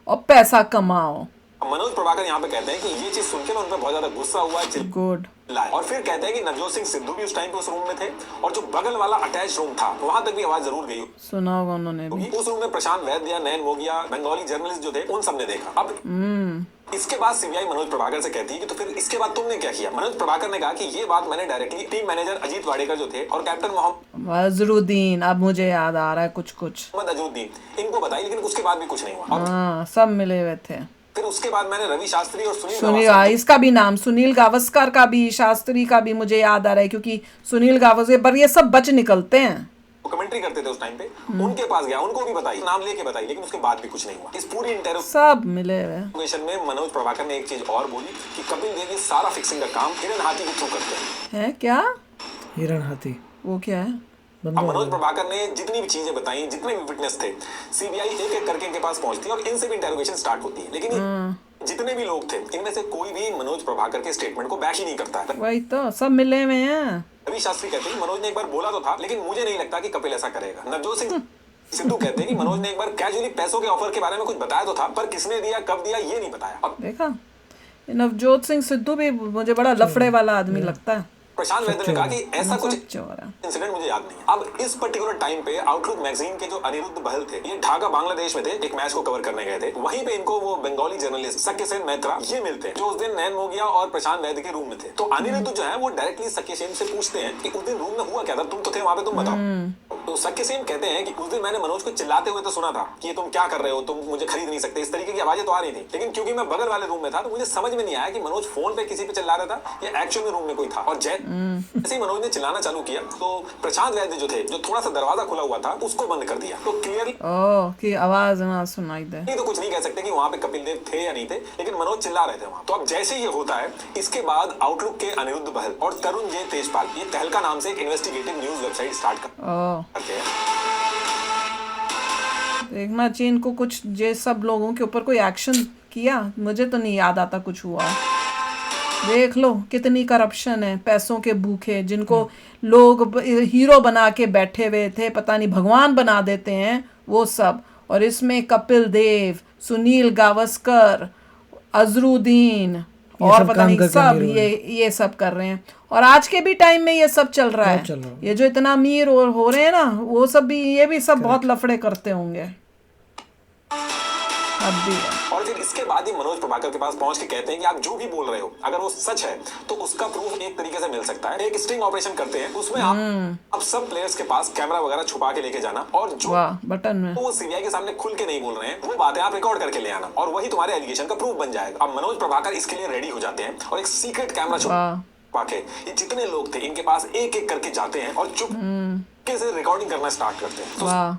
और पैसा कमाओ। मनोज प्रभाकर यहाँ पे कहते हैं कि ये चीज सुनकर उन पर बहुत ज्यादा गुस्सा हुआ है, गुड। और फिर कहते हैं कि नवजोत सिंह सिद्धू भी उस टाइम पे उस रूम में थे और जो बगल वाला अटैच रूम था वहां तक भी आवाज जरूर गई। सुना होगा उन्होंने भी। उस रूम में प्रशांत वैद्य, नयन मोगिया, बंगाली जर्नलिस्ट जो थे उन सबने देखा। अब इसके बाद सीबीआई मनोज प्रभाकर से कहती है कि तो फिर इसके बाद तुमने क्या किया। मनोज प्रभाकर ने कहा कि ये बात मैंने directly team manager Ajit Wadekar जो थे और कैप्टन मोहम्मद अजरुद्दीन, अब मुझे याद आ रहा है कुछ अजरुद्दीन, इनको बताई। लेकिन उसके बाद भी कुछ नहीं हुआ। हाँ, सब मिले हुए थे। फिर उसके बाद मैंने रवि शास्त्री और सुनील, इसका भी नाम सुनील गावस्कर का भी, शास्त्री का भी मुझे याद आ रहा है क्योंकि सुनील गावस्कर, पर ये सब बच निकलते हैं। कमेंट्री करते थे उस टाइम पे, उनके पास गया, उनको भी बताई, नाम लेके बताई, लेकिन उसके बाद भी कुछ नहीं हुआ। इस पूरी सब मिले हुए में मनोज प्रभाकर ने एक चीज और बोली कि कपिल देव ये सारा फिक्सिंग का काम हिरन हाथी के थ्रू करते हैं। क्या हिरन हाथी? वो क्या है? अब मनोज प्रभाकर ने जितनी भी चीजें बताई, जितने भी विटनेस थे, सीबीआई एक एक करके इनके पास पहुंचती है और इनसे भी इंटरोगेशन स्टार्ट होती है। लेकिन जितने भी लोग थे इनमें से कोई भी मनोज प्रभाकर के स्टेटमेंट को बैक ही नहीं करता है। वही तो, सब मिले हुए हैं। रवि शास्त्री कहते हैं मनोज ने एक बार बोला तो था, लेकिन मुझे नहीं लगता कि कपिल ऐसा करेगा। नवजोत सिंह सिद्धू कहते हैं कि मनोज ने एक बार कैजुअली पैसों के ऑफर के बारे में कुछ बताया तो था, पर किसने दिया, कब दिया, ये नहीं बताया। देखा, नवजोत सिंह सिद्धू भी मुझे बड़ा लफड़े वाला आदमी लगता है। प्रशांत वैद्य ने कहा कि ऐसा कुछ सच हो रहा है। इंसिडेंट मुझे याद नहीं। अब इस पर्टिकुलर टाइम पे आउटलुक मैगजीन के जो अनिरुद्ध बहल थे, ये ढाका बांग्लादेश में थे, एक मैच को कवर करने गए थे। वहीं पे इनको वो बंगाली जर्नलिस्ट सत्यसेन मैत्रा ये मिलते हैं, जो उस दिन नैन मोगिया और प्रशांत वैद्य के रूम में थे। तो अनिरुद्ध जो है वो डायरेक्टली सत्यसेन से पूछते हैं कि उस दिन रूम में हुआ क्या था, तुम तो थे वहां पे, तुम बताओ। तो सत्यसेन कहते हैं कि उस दिन मैंने मनोज को चिल्लाते हुए तो सुना था कि ये तुम क्या कर रहे हो, तुम मुझे खरीद नहीं सकते, इस तरीके की आवाजें तो आ रही थी। लेकिन क्योंकि मैं बगल वाले रूम में था तो मुझे समझ में नहीं आया कि मनोज फोन पे किसी पे चिल्ला रहा था या एक्चुअल में रूम में कोई था। और जैसे ही मनोज ने चिल्लाना चालू किया तो प्रशांत वैद्य जो थे, जो थोड़ा सा दरवाजा खुला हुआ था, उसको बंद कर दिया। तो क्लियरली कि आवाज ना सुनाई दे। तो कुछ नहीं कह सकते कि वहां पे कपिल देव थे या नहीं थे, लेकिन मनोज चिल्ला रहे थे वहां। तो अब जैसे ये होता है, इसके बाद आउटलुक के अनिरुद्ध बहल और तरुण जे तेजपाल ये तहलका नाम से एक इन्वेस्टिगेटिव न्यूज वेबसाइट स्टार्ट करते हैं। देखना चाहिए इनको कुछ, जे सब लोगों के ऊपर कोई एक्शन किया, मुझे तो नहीं याद आता कुछ हुआ। देख लो कितनी करप्शन है, पैसों के भूखे, जिनको लोग हीरो बना के बैठे हुए थे, पता नहीं भगवान बना देते हैं वो सब। और इसमें कपिल देव, सुनील गावस्कर, अजरुद्दीन और पता नहीं सब ये सब कर रहे हैं। और आज के भी टाइम में ये सब चल रहा है। ये जो इतना अमीर और हो रहे हैं ना, वो सब भी, ये भी सब बहुत लफड़े करते होंगे। और फिर इसके बाद ही मनोज प्रभाकर के पास पहुंच के कहते हैं कि आप जो भी बोल रहे हो, अगर वो सच है तो उसका प्रूफ एक तरीके से मिल सकता है। एक स्टिंग ऑपरेशन करते हैं, उसमें आप सब प्लेयर्स के पास कैमरा वगैरह छुपा के लेके जाना, और जो बटन में वो सीबीआई के सामने खुल के नहीं बोल रहे हैं वो बातें आप रिकॉर्ड करके ले आना, और वही तुम्हारे एलिगेशन का प्रूफ बन जाएगा। अब मनोज प्रभाकर इसके लिए रेडी हो जाते हैं और एक सीक्रेट कैमरा छुपा के ये जितने लोग थे इनके पास एक एक करके जाते हैं और चुपके से रिकॉर्डिंग करना स्टार्ट करते हैं। तो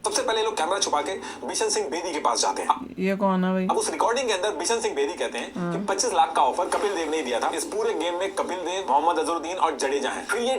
सबसे पहले लोग कैमरा छुपा के बिशन सिंह बेदी के पास जाते हैं। ये कौन है भाई? अब उस रिकॉर्डिंग के अंदर बिशन सिंह बेदी कहते हैं कि 25 लाख का ऑफर कपिल देव ने दिया था। इस पूरे गेम में कपिल देव, मोहम्मद अजहरुद्दीन और जडेजा हैं। फिर ये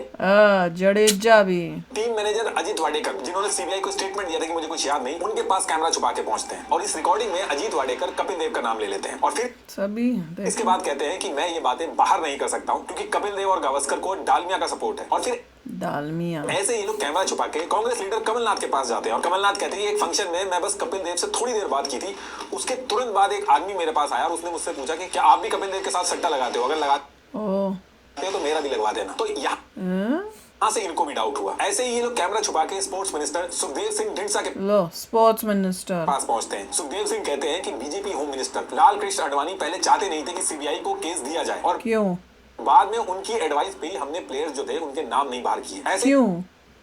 जडेजा भी, टीम मैनेजर अजीत वाडेकर, जिन्होंने सीबीआई को स्टेटमेंट दिया था कि मुझे कुछ याद नहीं, उनके पास कैमरा छुपा के पहुंचते हैं और इस रिकॉर्डिंग में अजीत वाडेकर कपिल देव का नाम ले लेते हैं। और फिर सभी इसके बाद कहते हैं कि मैं ये बातें बाहर नहीं कर सकता हूँ क्योंकि कपिल देव और गावस्कर को डालमिया का सपोर्ट है। और फिर डालमिया ऐसे ये लोग कैमरा छुपा के कांग्रेस लीडर कमलनाथ के पास जाते हैं और कमलनाथ कहते हैं कि एक फंक्शन में मैं बस कपिल देव से थोड़ी देर बात की थी, उसके तुरंत बाद एक आदमी मेरे पास आया और उसने मुझसे पूछा कि क्या आप भी कपिल देव के साथ सट्टा लगाते हो, अगर लगाते हो तो मेरा भी लगवा देना। तो यहाँ से इनको भी डाउट हुआ। ऐसे ही ये लोग कैमरा छुपा के स्पोर्ट्स मिनिस्टर सुखदेव सिंह ढींडसा के स्पोर्ट्स मिनिस्टर पास पहुंचते हैं। सुखदेव सिंह कहते हैं कि BJP home minister Lal Krishna Advani पहले चाहते नहीं थे कि सीबीआई को केस दिया जाए, और क्यों? बाद में उनकी एडवाइस पे हमने प्लेयर्स जो थे उनके नाम नहीं बाहर किए। ऐसे क्यों?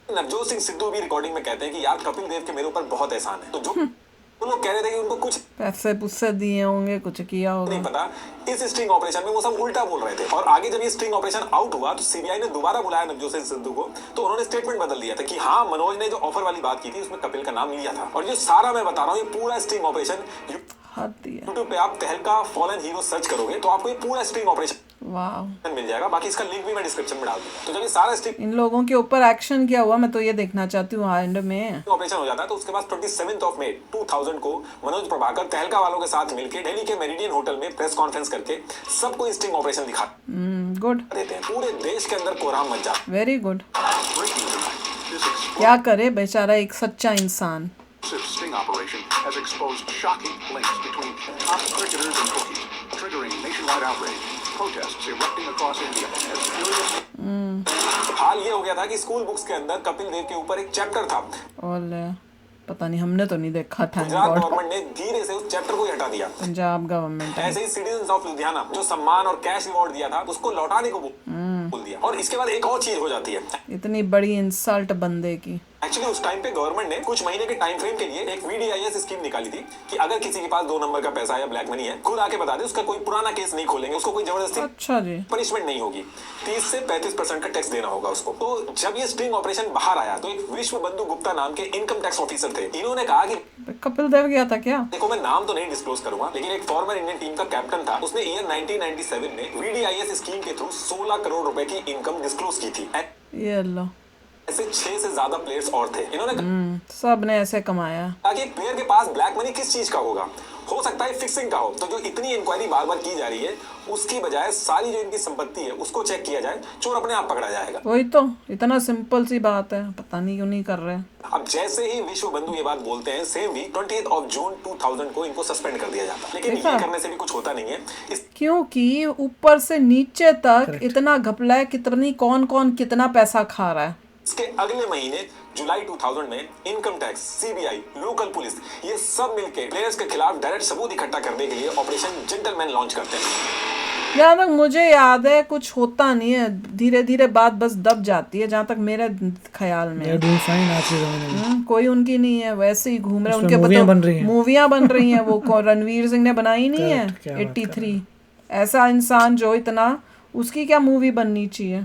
नवजोत सिंह सिद्धू भी रिकॉर्डिंग में कहते हैं कि यार कपिल देव के मेरे ऊपर बहुत एहसान है। तो जो वो लोग कह रहे थे कि उनको कुछ पैसे पुस्से दिए होंगे, कुछ किया होगा, नहीं पता। इस स्टिंग ऑपरेशन में वो सब उल्टा बोल रहे थे। और आगे जब ये स्टिंग ऑपरेशन आउट हुआ तो सीबीआई ने दोबारा बुलाया नवजोत सिंह सिद्धू को, तो उन्होंने स्टेटमेंट बदल दिया था कि हाँ, मनोज ने जो ऑफर वाली बात की थी उसमें कपिल का नाम लिया था। और ये सारा मैं बता रहा हूँ, ये पूरा स्टिंग ऑपरेशन यूट्यूब पे आप तहलका फॉलन हीरो सर्च करोगे तो आपको ये पूरा स्टिंग ऑपरेशन मिल जाएगा। बाकी इसका लिंक भी मैं डिस्क्रिप्शन में डाल दूंगा। तो जब ये सारा स्टिंग इन लोगों के ऊपर एक्शन किया हुआ, मैं तो ये देखना चाहती हूँ एंड में ऑपरेशन हो जाता है। तो उसके बाद 27 मई 2000 को मनोज प्रभाकर तहलका वालों के साथ मिलकर दिल्ली के मेरिडियन होटल में प्रेस कॉन्फ्रेंस करके सबको स्टिंग ऑपरेशन दिखा गुड देते हैं। पूरे देश के अंदर कोहराम मच जाता है। Very good. क्या करे बेचारा एक सच्चा इंसान। Sting operation has exposed shocking links between top cricketers and bookies, triggering nationwide outrage. Protests erupting across India as furious. हाल ये हो गया था कि स्कूल बुक्स के अंदर कपिल देव के ऊपर एक चैप्टर था और पता नहीं, हमने तो नहीं देखा था। गुजरात गवर्नमेंट ने धीरे से उस चैप्टर को ही हटा दिया। पंजाब गवर्नमेंट ऐसे ही सिटीजंस ऑफ लुधियाना जो सम्मान और कैश रिवॉर्ड दिया था उसको लौटाने को बोल दिया। और इसके बाद एक और चीज हो जाती है, इतनी बड़ी इंसल्ट बंदे की। एक्चुअली उस टाइम पे गवर्नमेंट ने कुछ महीने के टाइम फ्रेम के लिए एक VDIS स्कीम निकाली थी कि अगर किसी के पास 2 नंबर का पैसा या ब्लैक मनी है, खुद आके बता दे, उसका कोई पुराना केस नहीं खोलेंगे, उसको कोई जबरदस्ती अच्छा जी पनिशमेंट नहीं होगी, 30 से 35% का टैक्स देना होगा उसको। तो जब ये स्टिंग ऑपरेशन बाहर आया तो एक विश्व बंधु गुप्ता नाम के इनकम टैक्स ऑफिसर थे, इन्होंने कहा कि कपिल देव गया था क्या? देखो मैं नाम तो नहीं डिस्क्लोज करूंगा, लेकिन एक फॉर्मर इंडियन टीम का कैप्टन था, उसने ईयर 1997 में VDIS स्कीम के थ्रू 16 करोड़ रुपए की इनकम डिस्क्लोज की थी। ये अल्लाह, ऐसे 6 से ज्यादा प्लेयर्स और थे। इन्होंने सब ने ऐसे कमाया। ताकि एक प्लेयर के पास ब्लैक मनी किस चीज का होगा, हो सकता है फिक्सिंग का हो। तो जो इतनी इंक्वायरी बार बार की जा रही है उसकी बजाय सारी जो इनकी संपत्ति है उसको चेक किया जाए, चोर अपने आप पकड़ा जाएगा। वही तो, इतना सिंपल सी बात है, पता नहीं क्यों नहीं कर रहे। अब जैसे ही विश्व बंधु ये बात बोलते हैं, सेम वीक 20 जून 2000 को इनको सस्पेंड कर दिया जाता है। लेकिन देखा? ये करने से भी कुछ होता नहीं है। क्योंकि ऊपर से नीचे तक इतना घपला है, कितनी कौन कौन कितना पैसा खा रहा है। इसके अगले महीने जुलाई 2000 में income tax, CBI, local police ये सब मिलके प्लेयर्स के खिलाफ डायरेक्ट सबूत इकट्ठा करने के लिए ऑपरेशन जेंटलमैन लॉन्च करते हैं। जहाँ तक मुझे याद है कुछ होता नहीं है, धीरे धीरे बात बस दब जाती है, जहाँ तक मेरे ख्याल में। डूइंग फाइन आज के ज़माने में। कोई उनकी नहीं है, वैसे ही घूम रहे हैं। उस पे उनके मूवियाँ बन रही हैं। मूवियाँ बन रही हैं। वो रणवीर सिंह ने बनाई नहीं है क्या बात कर 83। ऐसा इंसान जो इतना, उसकी क्या मूवी बननी चाहिए।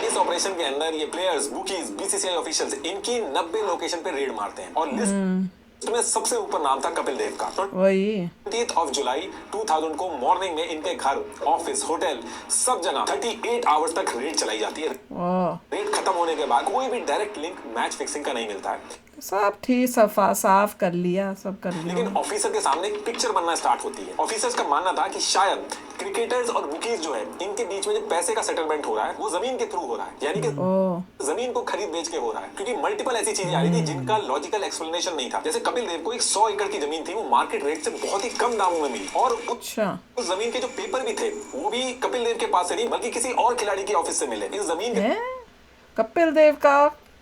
इस ऑपरेशन के अंदर ये प्लेयर्स, बुकीज, बीसीसीआई ऑफिशियल्स इनकी 90 लोकेशन पे रेड मारते हैं और लिस्ट में सबसे ऊपर नाम था कपिल देव का। वही 20 जुलाई 2000 को मॉर्निंग में इनके घर, ऑफिस, होटल सब जगह 38 आवर्स तक रेड चलाई जाती है। वाह, रेड खत्म होने के बाद कोई भी डायरेक्ट लिंक मैच फिक्सिंग का नहीं मिलता है। सब ठीक, सफा साफ कर लिया, सब कर लिया। लेकिन ऑफिसर के सामने एक पिक्चर बनना स्टार्ट होती है। ऑफिसर्स का मानना था कि शायद क्रिकेटर्स और बुकीज जो है इनके बीच में जो पैसे का सेटलमेंट हो रहा है वो जमीन के थ्रू हो रहा है, यानी कि जमीन को खरीद बेच के हो रहा है। क्योंकि मल्टीपल ऐसी चीजें आ रही थी जिनका लॉजिकल एक्सप्लेनेशन नहीं था। जैसे कपिल देव को एक 100 एकड़ की जमीन थी, वो मार्केट रेट से बहुत ही कम दामों में मिली और अच्छा, उस जमीन के जो पेपर भी थे वो भी कपिल देव के पास से नहीं बल्कि किसी और खिलाड़ी के ऑफिस से मिले। इस जमीन के कपिल देव का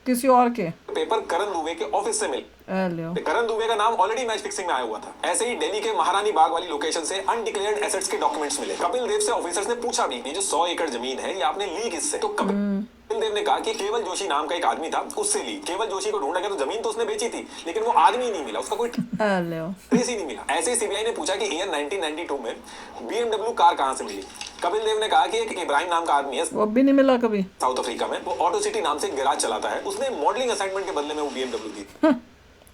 किसी और के पेपर करण दुबे के ऑफिस से मिले। लो। करण दुबे का नाम ऑलरेडी मैच फिक्सिंग में आया हुआ था। ऐसे ही दिल्ली के महारानी बाग वाली लोकेशन से अनडिक्लेयर्ड एसेट्स के डॉक्यूमेंट्स मिले। कपिल देव से ऑफिसर्स ने पूछा भी, ये जो 100 एकड़ जमीन है ये आपने ली किससे? तो कपिल देव ने कहा कि केवल जोशी नाम का एक आदमी था, उससे ली। केवल जोशी को ढूंढा गया तो जमीन तो उसने बेची थी, लेकिन वो आदमी नहीं मिला, उसका कोई ट्रेस ही नहीं मिला। ऐसे ही सीबीआई ने पूछा कि ईयर 1992 में BMW कार कहां से मिली? कपिल देव ने कहा कि एक इब्राहिम नाम का आदमी है, वो भी नहीं मिला कभी। साउथ अफ्रीका में, वो ऑटो सिटी नाम से एक गैराज चलाता है, उसने मॉडलिंग असाइनमेंट के बदले में वो BMW दी।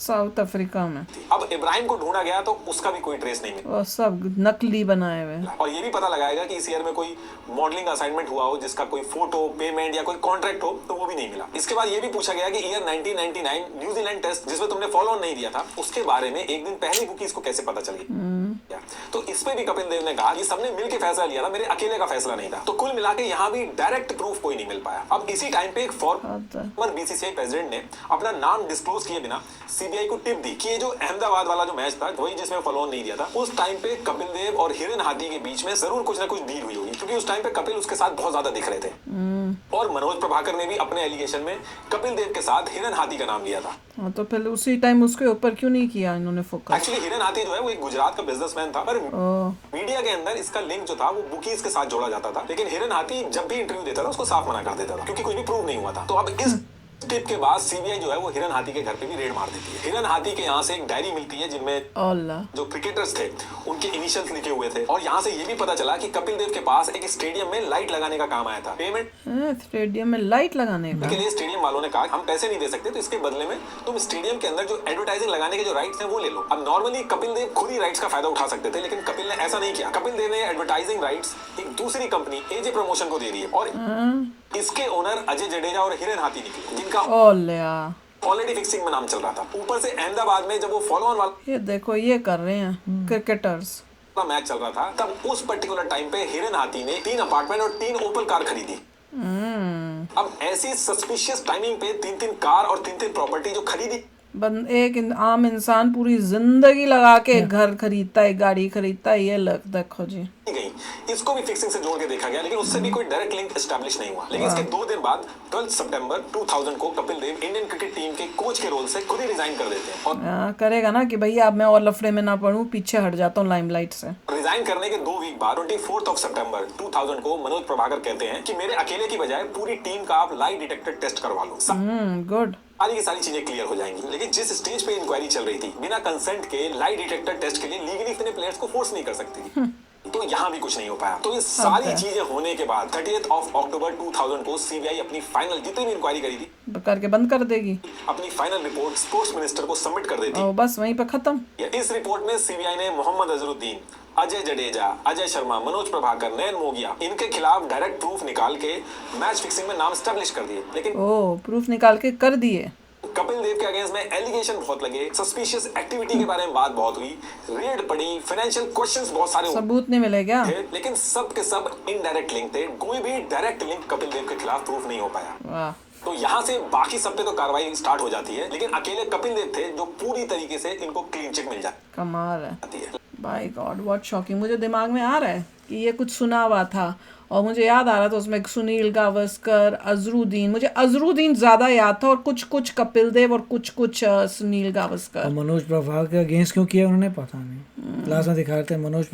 साउथ अफ्रीका में। अब इब्राहिम को ढूंढा गया तो उसका भी कोई ट्रेस नहीं मिला। और सब नकली बनाए हुए। और ये भी पता लगाएगा कि इस ईयर में कोई मॉडलिंग असाइनमेंट हुआ हो जिसका कोई फोटो, पेमेंट या कोई कॉन्ट्रैक्ट हो, तो वो भी नहीं मिला। इसके बाद ये भी पूछा गया कि ईयर 1999 न्यूजीलैंड टेस्ट जिसमें तुमने फॉलो ऑन नहीं दिया था, उसके बारे में एक दिन पहले बुकीज को कैसे पता चल गया? तो इस पे भी कपिल देव ने कहा कि सबने मिलकर फैसला लिया था, मेरे अकेले का फैसला नहीं था। तो कुल मिला के यहाँ भी डायरेक्ट प्रूफ कोई नहीं मिल पाया। अब इसी टाइम पे एक फॉर्मर बीसीसीआई प्रेसिडेंट ने अपना नाम डिस्क्लोज किए बिना सीबीआई को टिप दी कि ये जो अहमदाबाद वाला जो मैच था, वही जिसमें फॉलो ऑन नहीं दिया था, उस टाइम पे कपिल देव और हिरन हाथी के बीच में जरूर कुछ ना कुछ डील हुई होगी, क्योंकि उस टाइम पे कपिल उसके साथ बहुत ज्यादा दिख रहे थे। और मनोज प्रभाकर ने भी अपने एलिगेशन में कपिल देव के साथ हिरन हाथी का नाम लिया था। हाँ, तो फिर उसी टाइम उसके ऊपर क्यों नहीं किया इन्होंने फोकस? एक्चुअली हिरन हाथी जो है वो एक गुजरात का बिजनेसमैन था, पर मीडिया के अंदर इसका लिंक जो था वो बुकीज के साथ जोड़ा जाता था। लेकिन हिरन हाथी जब भी इंटरव्यू देता था उसको साफ मना कर देता था, क्योंकि कुछ भी प्रूव नहीं हुआ था। तो अब इस टिप के बाद सीबीआई जो है वो हिरन हाथी के घर पे भी रेड मार देती है। हिरन हाथी के यहाँ से एक डायरी मिलती है जिनमें जो क्रिकेटर्स थे उनके इनिशियल्स लिखे हुए थे। और यहाँ से ये भी पता चला कि कपिल देव के पास एक स्टेडियम में लाइट लगाने का काम आया था। पेमेंट स्टेडियम में लाइट लगाने का के लिए स्टेडियम वालों ने कहा हम पैसे नहीं दे सकते, तो इसके बदले में तुम स्टेडियम के अंदर जो एडवर्टाइजिंग लगाने के जो राइट्स हैं वो ले लो। अब नॉर्मली कपिल देव खुद ही राइट्स का फायदा उठा सकते थे, लेकिन कपिल ने ऐसा नहीं किया। कपिल देव ने एडवर्टाइजिंग राइट्स एक दूसरी कंपनी एजे प्रमोशन को दे दी है और इसके ओनर अजय जडेजा और हिरन हाथी निकले, जिनका ऑलरेडी फिक्सिंग में नाम चल रहा था। ऊपर से अहमदाबाद में जब वो फॉलो ऑन वाला ये देखो ये कर रहे हैं क्रिकेटर्स मैच चल रहा था, तब उस पर्टिकुलर टाइम पे हिरन हाथी ने 3 अपार्टमेंट और 3 ओपल कार खरीदी। अब ऐसी सस्पिशियस टाइमिंग पे 3-3 कार और 3-3 प्रॉपर्टी जो खरीदी, एक आम इंसान पूरी जिंदगी लगा के घर खरीदता है, गाड़ी खरीदता है, ये देखो जी गई। इसको भी फिक्सिंग से जोड़ के देखा गया, लेकिन उससे भी कोई डायरेक्ट लिंक एस्टैब्लिश नहीं हुआ। लेकिन इसके 2 दिन बाद 12 सितंबर 2000 को Kapil Dev Indian cricket team के कोच के रोल से खुद ही रिजाइन कर देते हैं। और करेगा ना कि भैया अब मैं और लफड़े में ना पड़ूं, पीछे हट जाता हूँ लाइमलाइट से। रिजाइन करने के 2 वीक बाद 24 सितंबर 2000 को मनोज प्रभाकर कहते हैं कि मेरे अकेले की बजाय पूरी टीम का आप लाई डिटेक्टर टेस्ट करवा लो। गुड, सारी की सारी चीजें क्लियर हो जाएंगी। लेकिन जिस स्टेज पे इंक्वायरी चल रही थी, बिना कंसेंट के लाई डिटेक्टर टेस्ट के लिए लीगली इतने प्लेयर्स को फोर्स नहीं कर सकती थी। तो यहाँ भी कुछ नहीं हो पाया। तो ये सारी चीजें होने के बाद 30 अक्टूबर 2000 को सीबीआई अपनी फाइनल जितनी भी इंक्वायरी करी थी करके बंद कर देगी, अपनी फाइनल रिपोर्ट स्पोर्ट्स मिनिस्टर को सबमिट कर देती है। बस वहीं पे खत्म। इस रिपोर्ट में सीबीआई ने मोहम्मद अजहरुद्दीन, अजय जडेजा, अजय शर्मा, मनोज प्रभाकर, नयन मोगिया इनके खिलाफ डायरेक्ट प्रूफ निकाल के मैच फिक्सिंग में नाम एस्टैब्लिश कर दिए। लेकिन प्रूफ निकाल के कर दिए कपिल देव के अगेंस्ट में एलिगेशन बहुत लगे, सस्पिशियस एक्टिविटी के बारे में बात बहुत हुई, रेड पड़ी, फाइनेंशियल क्वेश्चंस बहुत सारे सबूत नहीं मिले क्या? लेकिन सब के सब इनडायरेक्ट लिंक थे, कोई भी डायरेक्ट लिंक कपिल देव के खिलाफ प्रूफ नहीं हो पाया। वाह, तो यहाँ से बाकी सब पे तो कार्रवाई स्टार्ट हो जाती है, लेकिन अकेले कपिल देव थे जो पूरी तरीके से इनको क्लीन चिट मिल कमाल है। जाती है। By god, what shocking. मुझे दिमाग में आ रहा है कि ये कुछ सुना हुआ था, और मुझे याद आ रहा था उसमें सुनील गावस्कर, अजरुद्दीन, मुझे अजरुद्दीन ज्यादा याद था, और कुछ कुछ कपिल देव और कुछ कुछ सुनील गावस्कर। और मनोज प्रभाकर के अगेंस्ट क्यों किया उन्होंने पता नहीं। लास्ट में दिखा रहे थे मनोज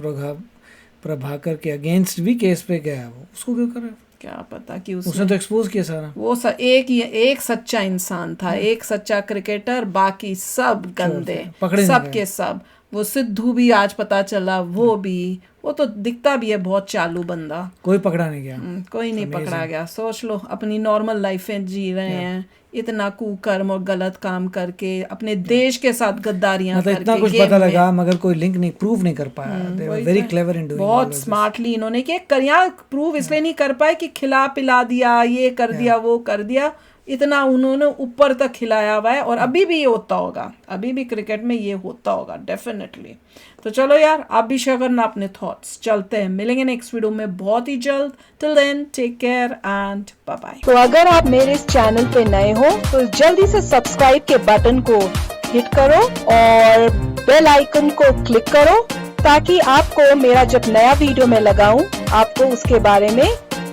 प्रभाकर के अगेंस्ट भी केस पे गया, वो उसको क्यों कर, क्या पता कि उसने तो एक्सपोज किया सारा। वो एक सच्चा इंसान था, एक सच्चा क्रिकेटर, बाकी सब गंदे, पकड़े सब के सब। वो सिद्धू भी आज पता चला, वो भी, वो तो दिखता भी है बहुत चालू बंदा। कोई पकड़ा नहीं गया। कोई नहीं पकड़ा गया। सोच लो, अपनी नॉर्मल लाइफें जी रहे हैं, इतना कुकर्म और गलत काम करके, अपने देश के साथ गद्दारियां करके, इतना कुछ पता लगा मगर कोई लिंक नहीं, प्रूव नहीं कर पाया। They were very clever in doing, बहुत स्मार्टली इन्होंने किया। प्रूव इसलिए नहीं कर पाए कि खिला पिला दिया, ये कर दिया, वो कर दिया, इतना उन्होंने ऊपर तक खिलाया हुआ है। और अभी भी ये होता होगा, अभी भी क्रिकेट में ये होता होगा डेफिनेटली। तो चलो यार, आप भी शेयर करना अपने थॉट्स। चलते हैं, मिलेंगे नेक्स्ट वीडियो में बहुत ही जल्द। Till then take care and bye bye. तो अगर आप मेरे इस चैनल पे नए हो तो जल्दी से सब्सक्राइब के बटन को हिट करो और बेल आइकन को क्लिक करो, ताकि आपको मेरा जब नया वीडियो मैं लगाऊं आपको उसके बारे में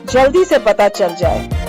जल्दी से पता चल जाए।